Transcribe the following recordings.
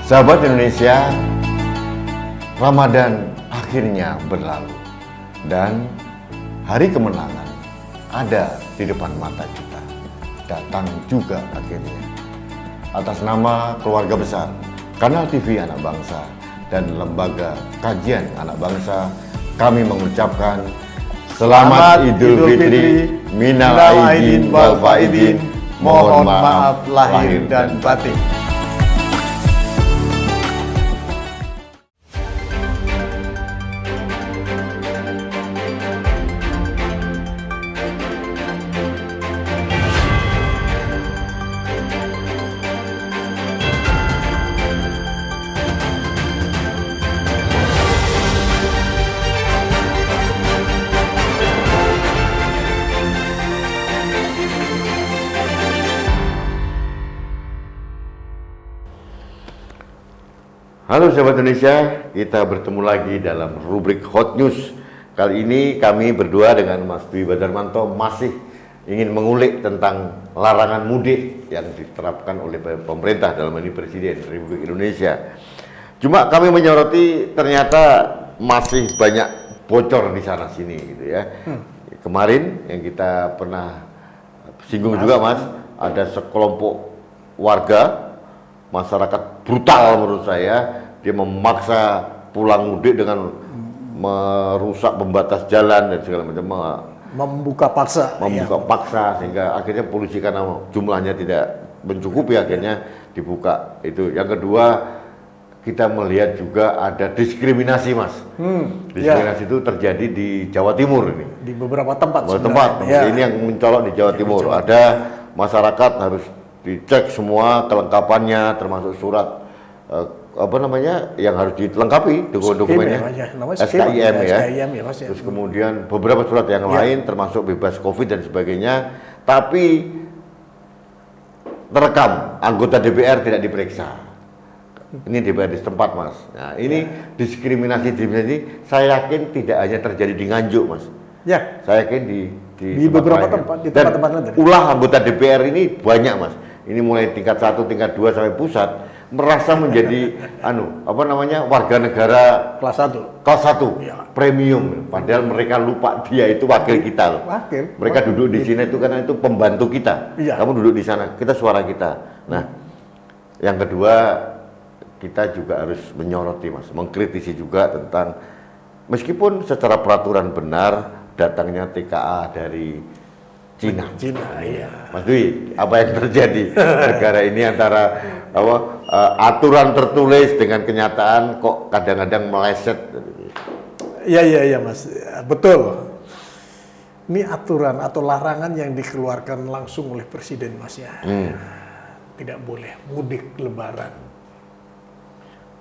Sahabat Indonesia, Ramadan akhirnya berlalu dan hari kemenangan ada di depan mata kita. Datang juga akhirnya. Atas nama keluarga besar Kanal TV Anak Bangsa dan Lembaga Kajian Anak Bangsa, kami mengucapkan Selamat Idul Fitri, Minal Aidin wal Faidin. Mohon maaf lahir dan batin. Halo sahabat Indonesia, kita bertemu lagi dalam rubrik Hot News. Kali ini kami berdua dengan Mas Dwi Badarmanto masih ingin mengulik tentang larangan mudik yang diterapkan oleh pemerintah, dalam ini Presiden Republik Indonesia. Cuma kami menyoroti ternyata masih banyak bocor di sana sini gitu ya. Kemarin yang kita pernah singgung juga Mas, ada sekelompok warga masyarakat brutal menurut saya. Dia memaksa pulang mudik dengan merusak pembatas jalan dan segala macam, membuka paksa sehingga akhirnya polisi karena jumlahnya tidak mencukupi akhirnya dibuka. Itu yang kedua, kita melihat juga ada diskriminasi Mas. Diskriminasi itu terjadi di Jawa Timur ini, di beberapa tempat. Ini yang mencolok di Jawa Timur. Ada masyarakat harus dicek semua kelengkapannya, termasuk surat yang harus dilengkapi dokumennya, SKIM ya. Terus kemudian beberapa surat yang lain termasuk bebas COVID dan sebagainya, tapi terekam anggota DPR tidak diperiksa. Ini DPR di setempat Mas. Nah ini diskriminasi saya yakin tidak hanya terjadi di Nganjuk Mas. Ya. Saya yakin di beberapa tempat, di tempat-tempat lain. Ulah anggota DPR ini banyak Mas. Ini mulai tingkat 1, tingkat 2 sampai pusat merasa menjadi warga negara kelas 1 ya. Premium, padahal mereka lupa dia itu wakil kita loh. Mereka duduk di sini itu karena itu pembantu kita. Ya. Kamu duduk di sana, kita suara kita. Nah, yang kedua kita juga harus menyoroti Mas, mengkritisi juga tentang meskipun secara peraturan benar datangnya TKA dari Cina, iya. Mas Dwi, apa yang terjadi negara ini antara aturan tertulis dengan kenyataan kok kadang-kadang meleset? Iya Mas, betul. Ini aturan atau larangan yang dikeluarkan langsung oleh Presiden Mas ya. Tidak boleh mudik Lebaran.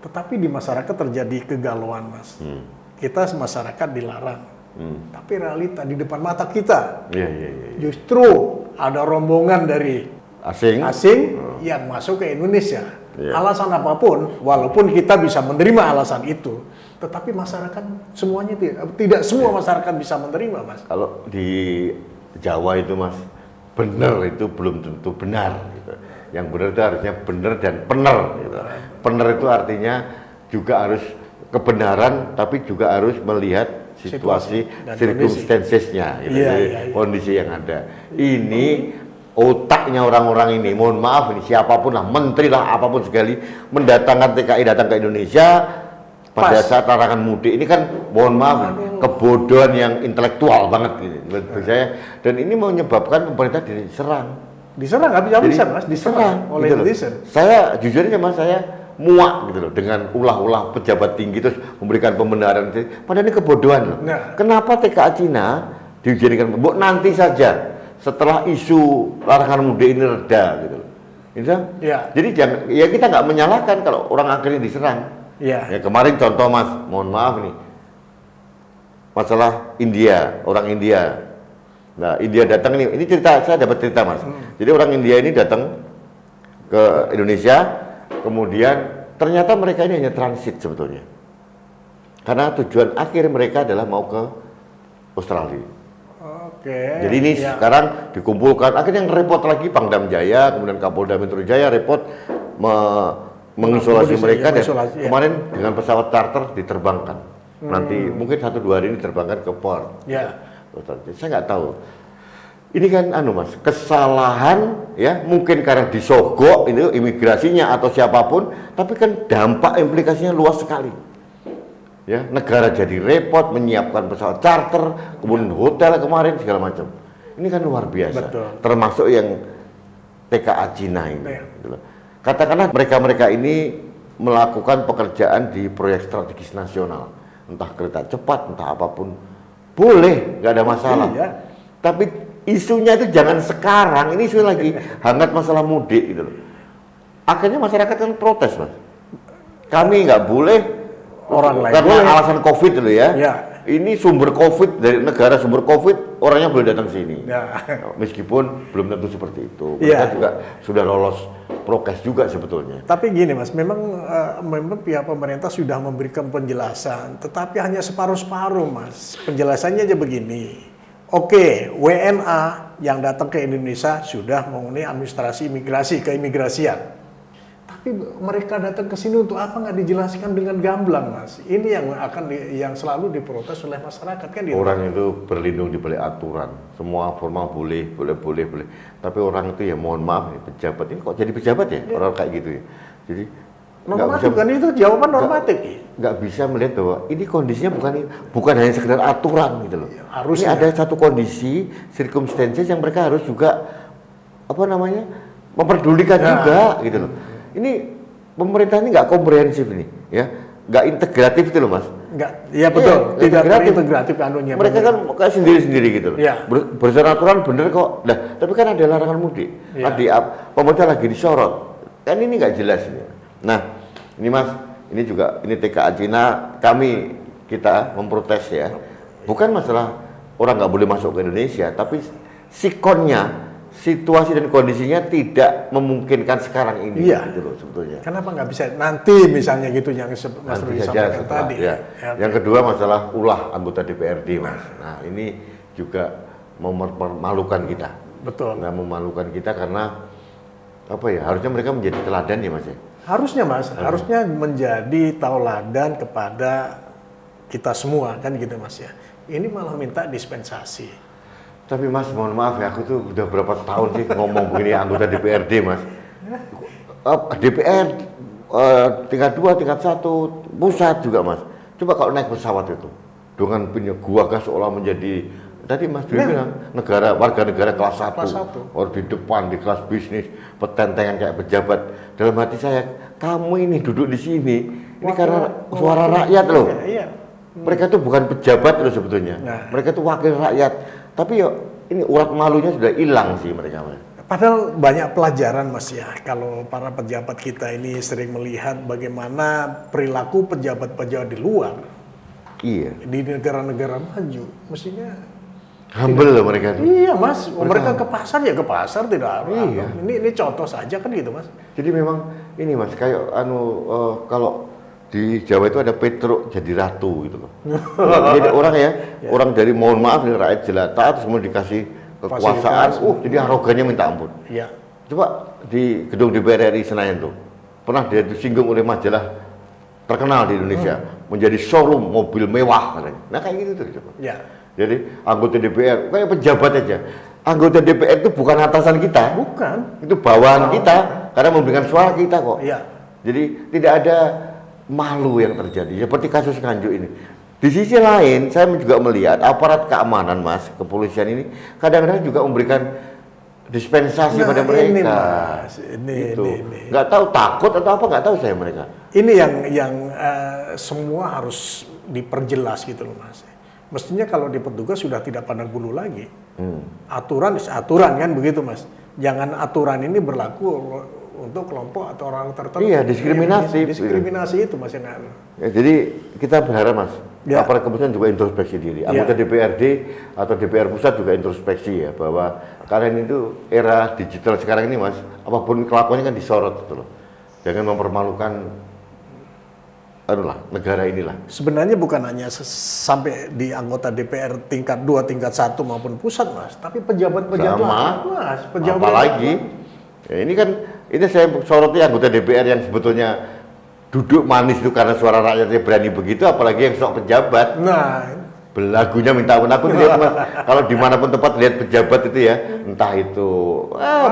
Tetapi di masyarakat terjadi kegalauan Mas. Kita masyarakat dilarang. Tapi realita di depan mata kita, justru ada rombongan dari asing yang masuk ke Indonesia. Alasan apapun, walaupun kita bisa menerima alasan itu, tetapi masyarakat semuanya tidak semua masyarakat bisa menerima Mas. Kalau di Jawa itu Mas, benar itu belum tentu benar. Gitu. Yang benar itu harusnya benar dan benar. Gitu. Benar itu artinya juga harus kebenaran, tapi juga harus melihat situasi circumstances-nya, kondisi yang ada. Ini otaknya orang-orang ini, mohon maaf ini siapapun lah, menteri lah, apapun sekali, mendatangkan TKI datang ke Indonesia pada saat larangan mudik. Ini kan mohon maaf, kebodohan yang intelektual banget gitu, menurut saya. Dan ini menyebabkan pemerintah diserang habis-habisan Mas, diserang oleh netizen. Saya jujur aja Mas, saya muak gitu loh dengan ulah-ulah pejabat tinggi terus memberikan pembenaran, padahal ini kebodohan loh. Kenapa TKA Cina dijadikan nanti saja setelah isu larangan mudik ini reda gitu loh. Jadi kita nggak menyalahkan kalau orang akhirnya diserang. Ya kemarin contoh Mas, mohon maaf nih, masalah India, orang India. Nah India datang ini cerita, saya dapat cerita Mas. Jadi orang India ini datang ke Indonesia. Kemudian ternyata mereka ini hanya transit sebetulnya, karena tujuan akhir mereka adalah mau ke Australia. Jadi ini sekarang dikumpulkan, akhirnya yang repot lagi Pangdam Jaya, kemudian Kapolda Metro Jaya repot mengisolasi mereka dan mengisolasi, ya. kemarin dengan pesawat charter diterbangkan. Nanti mungkin 1-2 hari ini diterbangkan ke port. Ya. Saya nggak tahu. Ini kan Mas, kesalahan ya mungkin karena disogok itu imigrasinya atau siapapun, tapi kan dampak implikasinya luas sekali. Ya, negara jadi repot menyiapkan pesawat charter, kemudian hotel kemarin segala macam. Ini kan luar biasa. Betul. Termasuk yang TKA Cina ini. Ya. Gitu loh. Katakanlah mereka ini melakukan pekerjaan di proyek strategis nasional, entah kereta cepat, entah apapun, boleh, nggak ada masalah. Iya. Tapi isunya itu jangan sekarang, ini isu lagi hangat masalah mudik gitu loh. Akhirnya masyarakat kan protes, Mas. Kami nggak boleh Orang lain karena boleh. alasan COVID dulu ya. Ya. Ini sumber COVID dari negara sumber COVID, orangnya boleh datang sini. Ya. Meskipun belum tentu seperti itu. Mereka Ya. juga sudah lolos prokes juga sebetulnya. Tapi gini Mas, memang pihak pemerintah sudah memberikan penjelasan, tetapi hanya separuh-separuh Mas. Penjelasannya aja begini. Oke, WNA yang datang ke Indonesia sudah memenuhi administrasi imigrasi keimigrasian. Tapi mereka datang ke sini untuk apa nggak dijelaskan dengan gamblang, Mas? Ini yang selalu diprotes oleh masyarakat kan gitu. Orang itu berlindung di balik aturan. Semua formal boleh. Tapi orang itu ya mohon maaf nih, pejabat ini kok jadi pejabat ya? Orang kayak gitu ya. Jadi Normatif kan itu jawaban normatif. nggak bisa melihat bahwa ini kondisinya bukan hanya sekedar aturan gitu loh. Harusnya. Ini ada satu kondisi, circumstances yang mereka harus juga memperdulikan juga gitu loh. Ini pemerintah ini nggak komprehensif ini, ya, nggak integratif itu loh Mas. Nggak, iya betul. Iya, Tidak integratif. integratif anunya. Mereka kan kayak sendiri-sendiri gitu loh. Iya. Berdasarkan aturan bener kok. Nah, tapi kan ada larangan mudik. Iya. Pemerintah lagi disorot. Kan ini nggak jelas ini. Nah, ini Mas, ini juga ini TKA Cina, kita memprotes ya. Bukan masalah orang nggak boleh masuk ke Indonesia, tapi sikonnya, situasi dan kondisinya tidak memungkinkan sekarang ini. Iya. Gitu loh sebetulnya. Kenapa nggak bisa nanti misalnya gitu yang Mas Nanti Rudi saja sampaikan setelah, tadi. ya. Ya, Yang kedua masalah ulah anggota DPRD Mas. Nah ini juga memalukan kita. betul. Nah memalukan kita karena harusnya mereka menjadi teladan ya Mas ya. Harusnya Mas, harusnya menjadi tauladan kepada kita semua kan gitu Mas ya. Ini malah minta dispensasi. Tapi Mas mohon maaf ya, aku tuh udah berapa tahun sih ngomong begini anggota DPRD Mas. DPR tingkat 2, tingkat 1, pusat juga Mas. Coba kalau naik pesawat itu dengan punya gua seolah menjadi tadi Mas Dwi bilang warga negara kelas 1. Kelas 1. Orang di depan di kelas bisnis, petentengan kayak pejabat. Dalam hati saya, kamu ini duduk di sini ini karena suara rakyat loh. Iya. Mereka tuh bukan pejabat loh sebetulnya. Nah. Mereka tuh wakil rakyat. Tapi ini urat malunya sudah hilang sih mereka. Padahal banyak pelajaran Mas ya, kalau para pejabat kita ini sering melihat bagaimana perilaku pejabat-pejabat di luar. Iya. Di negara-negara maju, mestinya Humble loh mereka tuh. iya Mas, mereka ke pasar ya ke pasar tidak harus. Iya. Ini contoh saja kan gitu Mas. Jadi memang ini Mas kayak kalau di Jawa itu ada Petruk jadi ratu gitu loh. Jadi orang dari mohon maaf dari rakyat jelata terus kemudian dikasih kekuasaan, jadi arogannya minta ampun. Iya. Coba di gedung DPR RI Senayan tuh pernah dia disinggung oleh majalah terkenal di Indonesia menjadi showroom mobil mewah katanya. Nah kayak gitu tuh coba. Iya. Jadi anggota DPR kayak pejabat aja. Anggota DPR itu bukan atasan kita, Bukan. itu bawahan kita karena memberikan suara kita kok. Iya. Jadi tidak ada malu yang terjadi seperti kasus Nganjuk ini. Di sisi lain saya juga melihat aparat keamanan Mas, kepolisian ini kadang-kadang juga memberikan dispensasi pada mereka. Ini Mas, ini. Nggak tahu takut atau apa nggak tahu saya mereka. Ini yang semua harus diperjelas gitu loh Mas. Mestinya kalau di petugas sudah tidak pandang bulu lagi. Aturan kan begitu Mas. Jangan aturan ini berlaku untuk kelompok atau orang tertentu. Iya, diskriminatif. Diskriminasi itu Mas yang Ya, jadi kita berharap Mas, Ya. aparat kepolisian juga introspeksi diri. Anggota DPRD atau DPR pusat juga introspeksi ya bahwa kalian itu era digital sekarang ini Mas, apapun kelakuannya kan disorot gitu loh. Jangan mempermalukan negara inilah. sebenarnya bukan hanya sampai di anggota DPR tingkat 2, tingkat 1 maupun pusat Mas, tapi pejabat-pejabat Sama. Mas, pejabat Apalagi ya ini kan ini saya soroti anggota DPR yang sebetulnya duduk manis itu karena suara rakyatnya berani begitu, apalagi yang sok pejabat. Nah, Belagunya minta ampun. Aku lihat Mas, kalau dimanapun tempat lihat pejabat itu ya, entah itu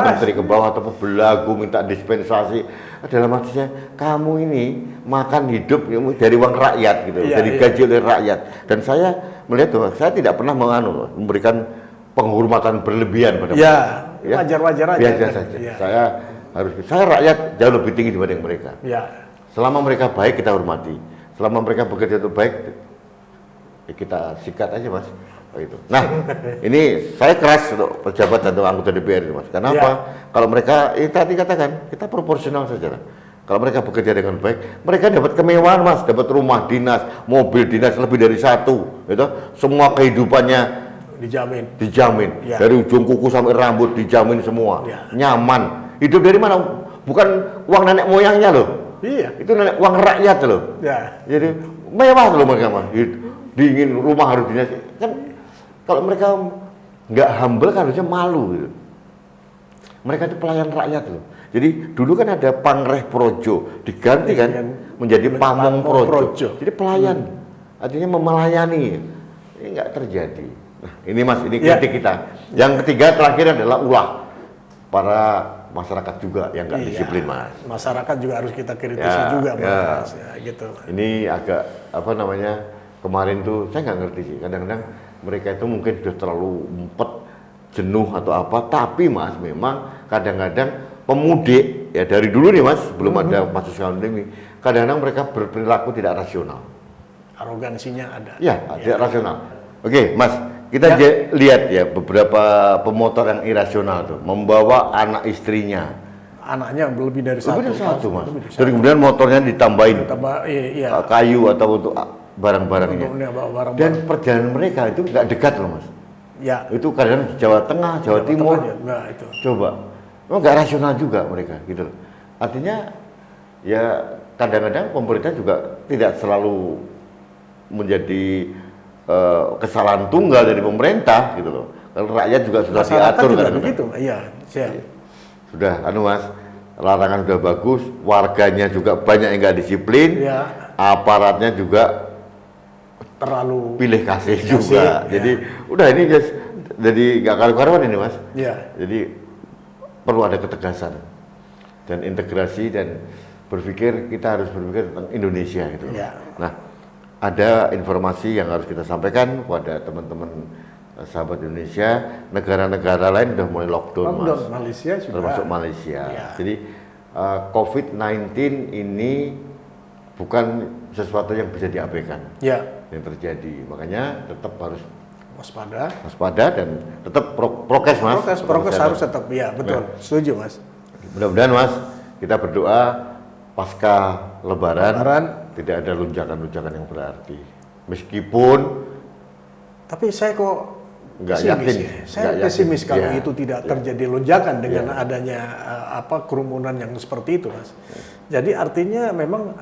menteri ke bawah atau belagu minta dispensasi, dalam hatinya kamu ini makan hidup dari uang rakyat gitu, dari gaji oleh rakyat. Dan saya melihat bahwa saya tidak pernah memberikan penghormatan berlebihan pada ya, wajar-wajar aja. Biasa saja. Saya rakyat jauh lebih tinggi dibanding mereka. Ya. Selama mereka baik kita hormati. Selama mereka bekerja untuk baik, ya kita sikat aja Mas. Itu. Nah, ini saya keras untuk pejabat atau anggota DPR ini Mas. Karena apa? Kalau mereka, tadi katakan kita proporsional saja. Kalau mereka bekerja dengan baik, mereka dapat kemewahan Mas, dapat rumah dinas, mobil dinas lebih dari satu, gitu. Semua kehidupannya dijamin. Ya. Dari ujung kuku sampai rambut dijamin semua, nyaman. Hidup dari mana? Bukan uang nenek moyangnya loh. Iya. Itu nenek uang rakyat loh. Ya. Jadi mewah loh mereka Mas. Dingin rumah harus dinas. Kan kalau mereka nggak humble kan harusnya malu gitu. Mereka itu pelayan rakyat loh. Jadi dulu kan ada Pangreh Projo, diganti kan menjadi Pamong Projo. Jadi pelayan, artinya memelayani. Ini nggak terjadi. Nah, ini Mas, ini kritik kita. Yang ketiga terakhir adalah ulah para masyarakat juga yang nggak disiplin Mas. Masyarakat juga harus kita kritisi juga Mas. Ya, gitu. Ini agak kemarin tuh saya nggak ngerti sih. Kadang-kadang mereka itu mungkin sudah terlalu umpet, jenuh atau apa. Tapi Mas, memang kadang-kadang pemudik ya dari dulu nih Mas, belum ada kasus pandemi. Kadang-kadang mereka berperilaku tidak rasional. Arogansinya ada. Ya, tidak rasional. Oke, Mas, kita lihat ya beberapa pemotor yang irasional tuh, membawa anak istrinya. Anaknya lebih dari satu Mas. Terus kemudian motornya ditambahin kayu atau untuk barang-barangnya. Dan perjalanan mereka itu nggak dekat loh Mas. Ya. Itu kadang di Jawa Tengah, Jawa Timur. Nah, itu. Coba, nggak rasional juga mereka gitu loh. Artinya ya kadang-kadang pemerintah juga tidak selalu menjadi kesalahan tunggal dari pemerintah gitu loh. Kalau rakyat juga sudah diatur kan begitu. Iya. Sudah Mas, larangan sudah bagus, warganya juga banyak yang nggak disiplin, aparatnya juga terlalu pilih kasih juga. Jadi udah ini guys, jadi nggak karu-karuan ini Mas. Jadi perlu ada ketegasan dan integrasi dan kita harus berpikir tentang Indonesia gitu. Nah, ada informasi yang harus kita sampaikan kepada teman-teman sahabat Indonesia. Negara-negara lain sudah mulai lockdown Mas. Malaysia juga. Termasuk Malaysia. Jadi COVID-19 ini bukan sesuatu yang bisa diabaikan. Yang terjadi. Makanya tetap harus waspada dan tetap prokes Mas. Prokes harus tetap, betul. Setuju Mas. Mudah-mudahan Mas, kita berdoa pasca Lebaran tidak ada lunjakan-lunjakan yang berarti. Meskipun tapi saya kok nggak yakin. Saya pesimis kalau itu tidak terjadi lonjakan dengan adanya kerumunan yang seperti itu Mas. Jadi artinya memang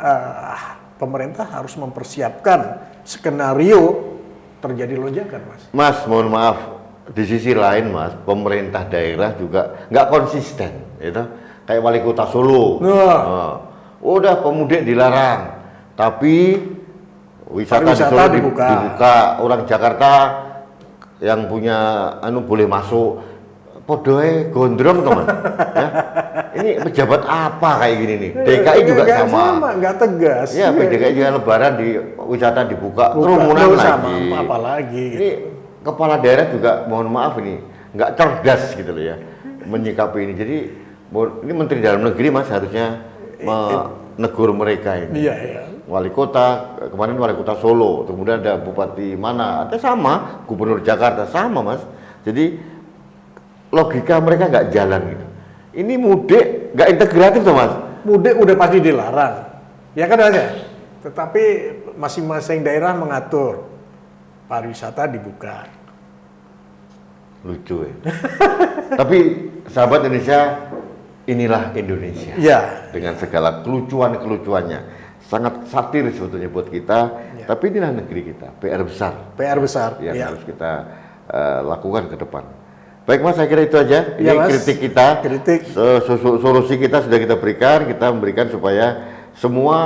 pemerintah harus mempersiapkan skenario terjadi lonjakan Mas. Mas, mohon maaf, di sisi lain Mas, pemerintah daerah juga nggak konsisten, gitu. Kayak wali kota Solo, udah pemudik dilarang, tapi wisata di Solo dibuka. Orang Jakarta yang punya boleh masuk. Podoe gondrong teman. Ini pejabat apa kayak gini nih? DKI juga sama. Nggak tegas. Ya, DKI juga Lebaran di wisata dibuka, kerumunan lagi. Apalagi. Ini kepala daerah juga mohon maaf ini nggak cerdas gitu loh ya menyikapi ini. Jadi ini Menteri Dalam Negeri Mas harusnya menegur mereka ini. Wali kota kemarin wali kota Solo, kemudian ada bupati mana, ada sama gubernur Jakarta sama Mas. Jadi logika mereka nggak jalan gitu. Ini mudik nggak integratif tuh Mas. Mudik udah pasti dilarang, ya kan aja. Tetapi masing-masing daerah mengatur pariwisata dibuka. Lucu ya. Tapi sahabat Indonesia, inilah Indonesia. Dengan segala kelucuan-kelucuannya, sangat satir sebetulnya buat kita. Tapi inilah negeri kita, PR besar. PR besar. Yang harus kita lakukan ke depan. Baik Mas, saya kira itu aja. Iya, Ini Mas. kritik kita, Kritik. solusi kita sudah kita berikan supaya semua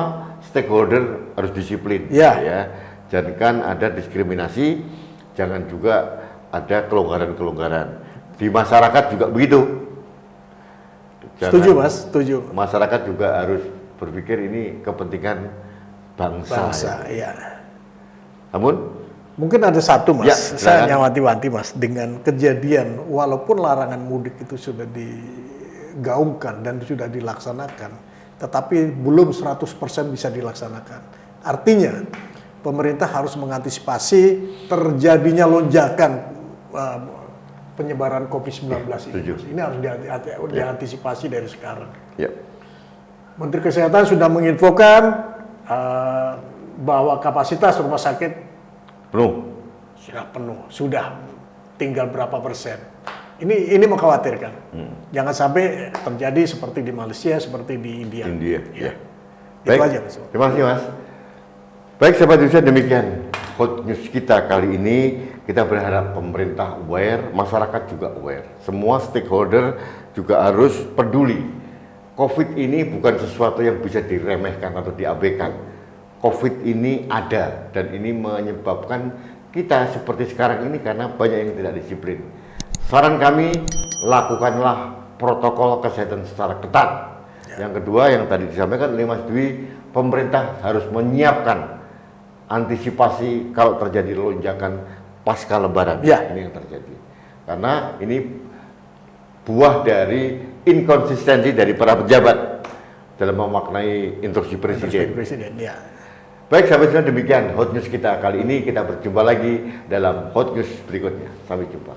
stakeholder harus disiplin. Iya. Ya. Jangan kan ada diskriminasi, jangan juga ada kelonggaran-kelonggaran. Di masyarakat juga begitu. Setuju Mas, setuju. Masyarakat juga harus berpikir ini kepentingan bangsa. Ya. Namun Mungkin ada satu Mas, Ya, saya silakan. wanti-wanti Mas, dengan kejadian walaupun larangan mudik itu sudah digaungkan dan sudah dilaksanakan, tetapi belum 100% bisa dilaksanakan. Artinya pemerintah harus mengantisipasi terjadinya lonjakan penyebaran COVID-19 ini. Setuju. Mas. Ini harus diantisipasi dari sekarang. ya, Menteri Kesehatan sudah menginfokan bahwa kapasitas rumah sakit penuh. sudah penuh, sudah tinggal berapa persen. Ini mengkhawatirkan. Jangan sampai terjadi seperti di Malaysia, seperti di India. Ya. Itu Baik, aja, Mas. terima kasih Mas. Baik sahabat Indonesia, demikian hot news kita kali ini. Kita berharap pemerintah aware, masyarakat juga aware. Semua stakeholder juga harus peduli. COVID ini bukan sesuatu yang bisa diremehkan atau diabaikan. COVID ini ada dan ini menyebabkan kita seperti sekarang ini karena banyak yang tidak disiplin. Saran kami, lakukanlah protokol kesehatan secara ketat. Yang kedua yang tadi disampaikan oleh Mas Dwi, pemerintah harus menyiapkan antisipasi kalau terjadi lonjakan pasca lebaran. Ini yang terjadi. Karena ini buah dari inkonsistensi dari para pejabat dalam memaknai instruksi presiden. Presiden, ya. Baik sahabat, demikian hot news kita kali ini. Kita berjumpa lagi dalam hot news berikutnya. Sampai jumpa.